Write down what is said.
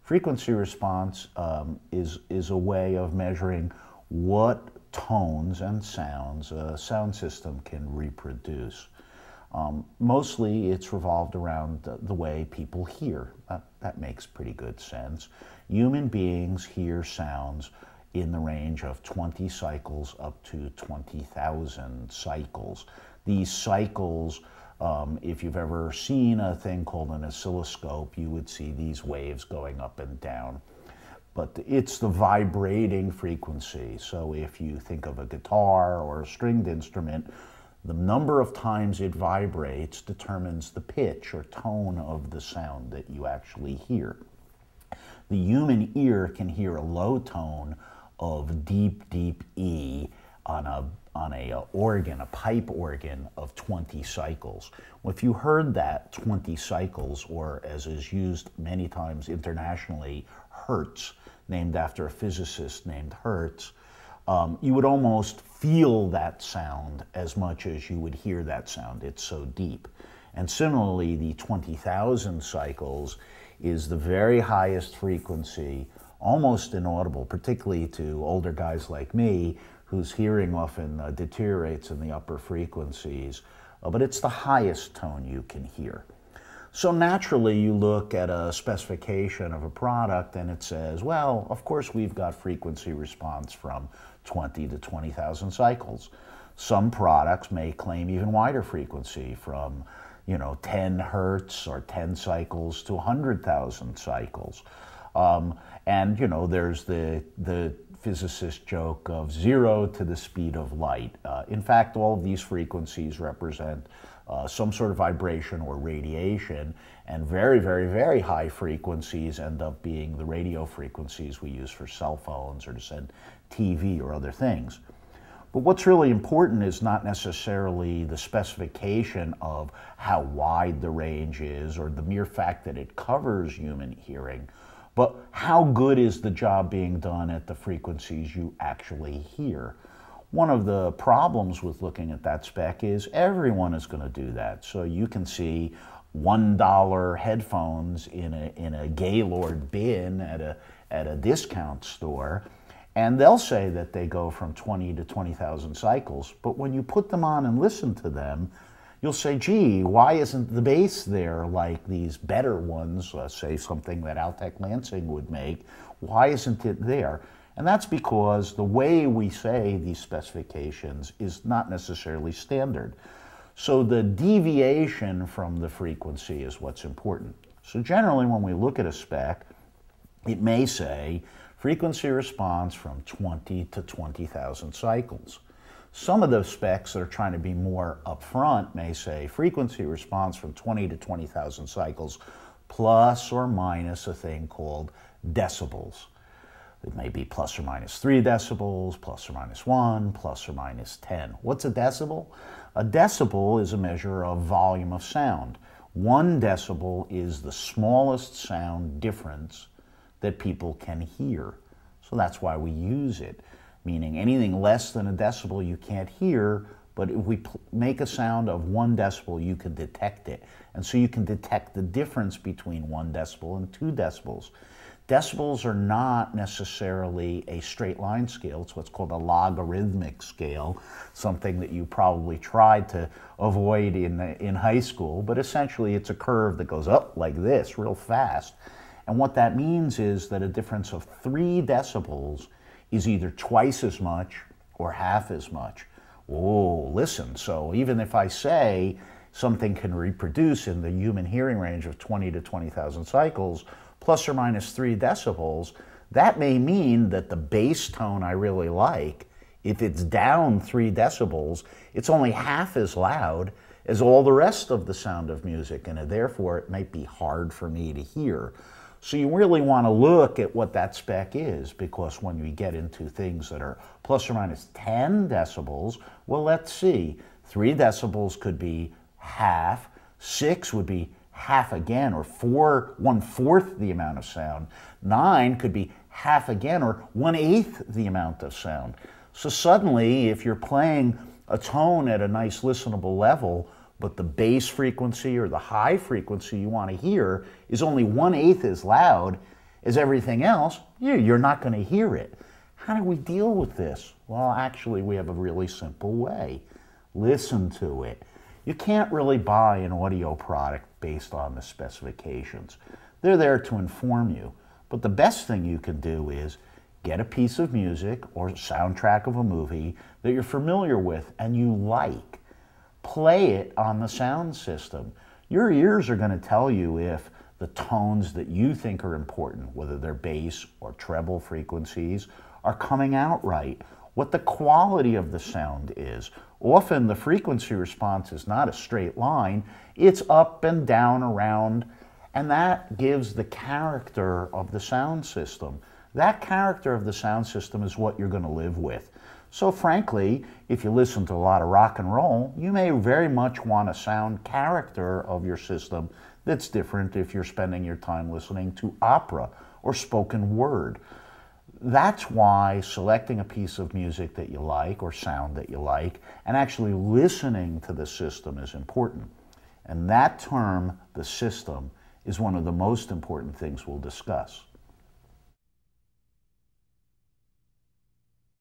Frequency response is a way of measuring what tones and sounds a sound system can reproduce. Mostly it's revolved around the way people hear. That makes pretty good sense. Human beings hear sounds in the range of 20 cycles up to 20,000 cycles. These cycles, if you've ever seen a thing called an oscilloscope, you would see these waves going up and down. But it's the vibrating frequency. So if you think of a guitar or a stringed instrument, the number of times it vibrates determines the pitch or tone of the sound that you actually hear. The human ear can hear a low tone of deep, deep E on a organ, a pipe organ of 20 cycles. Well, if you heard that 20 cycles, or as is used many times internationally, hertz, named after a physicist named Hertz, you would almost feel that sound as much as you would hear that sound. It's so deep. And similarly, the 20,000 cycles is the very highest frequency, almost inaudible, particularly to older guys like me, whose hearing often deteriorates in the upper frequencies, but it's the highest tone you can hear. So naturally, you look at a specification of a product and it says, well, of course we've got frequency response from 20 to 20,000 cycles. Some products may claim even wider frequency from 10 hertz or 10 cycles to 100,000 cycles. And there's the physicist joke of 0 to the speed of light. In fact, all of these frequencies represent some sort of vibration or radiation, and very, very, very high frequencies end up being the radio frequencies we use for cell phones or to send TV or other things. But what's really important is not necessarily the specification of how wide the range is or the mere fact that it covers human hearing, but how good is the job being done at the frequencies you actually hear. One of the problems with looking at that spec is everyone is going to do that. So you can see $1 headphones in a Gaylord bin at a discount store, and they'll say that they go from 20 to 20,000 cycles. But when you put them on and listen to them, you'll say, gee, why isn't the bass there like these better ones, say something that Altec Lansing would make? Why isn't it there? And that's because the way we say these specifications is not necessarily standard. So the deviation from the frequency is what's important. So generally when we look at a spec, it may say frequency response from 20 to 20,000 cycles. Some of those specs that are trying to be more upfront may say frequency response from 20 to 20,000 cycles plus or minus a thing called decibels. It may be plus or minus 3 decibels, plus or minus 1, plus or minus 10. What's a decibel? A decibel is a measure of volume of sound. 1 decibel is the smallest sound difference that people can hear. So that's why we use it, meaning anything less than a decibel you can't hear, but if we make a sound of 1 decibel, you can detect it. And so you can detect the difference between 1 decibel and 2 decibels. Decibels are not necessarily a straight line scale. It's what's called a logarithmic scale, something that you probably tried to avoid in high school, but essentially it's a curve that goes up like this real fast. And what that means is that a difference of 3 decibels is either twice as much or half as much. Oh, listen, so even if I say something can reproduce in the human hearing range of 20 to 20,000 cycles, plus or minus 3 decibels, that may mean that the bass tone I really like, if it's down 3 decibels, it's only half as loud as all the rest of the sound of music, and therefore it might be hard for me to hear. So you really want to look at what that spec is, because when we get into things that are plus or minus 10 decibels, well, let's see. 3 decibels could be half, 6 would be half again, or 1/4 the amount of sound. 9 could be half again, or 1/8 the amount of sound. So suddenly, if you're playing a tone at a nice listenable level, but the bass frequency or the high frequency you want to hear is only 1/8 as loud, is everything else, you're not going to hear it. How do we deal with this? Well, actually, we have a really simple way. Listen to it. You can't really buy an audio product based on the specifications. They're there to inform you. But the best thing you can do is get a piece of music or soundtrack of a movie that you're familiar with and you like. Play it on the sound system. Your ears are going to tell you if the tones that you think are important, whether they're bass or treble frequencies, are coming out right, what the quality of the sound is. Often the frequency response is not a straight line, it's up and down, around, and that gives the character of the sound system. That character of the sound system is what you're going to live with. So frankly, if you listen to a lot of rock and roll, you may very much want a sound character of your system that's different if you're spending your time listening to opera or spoken word. That's why selecting a piece of music that you like or sound that you like and actually listening to the system is important. And that term, the system, is one of the most important things we'll discuss.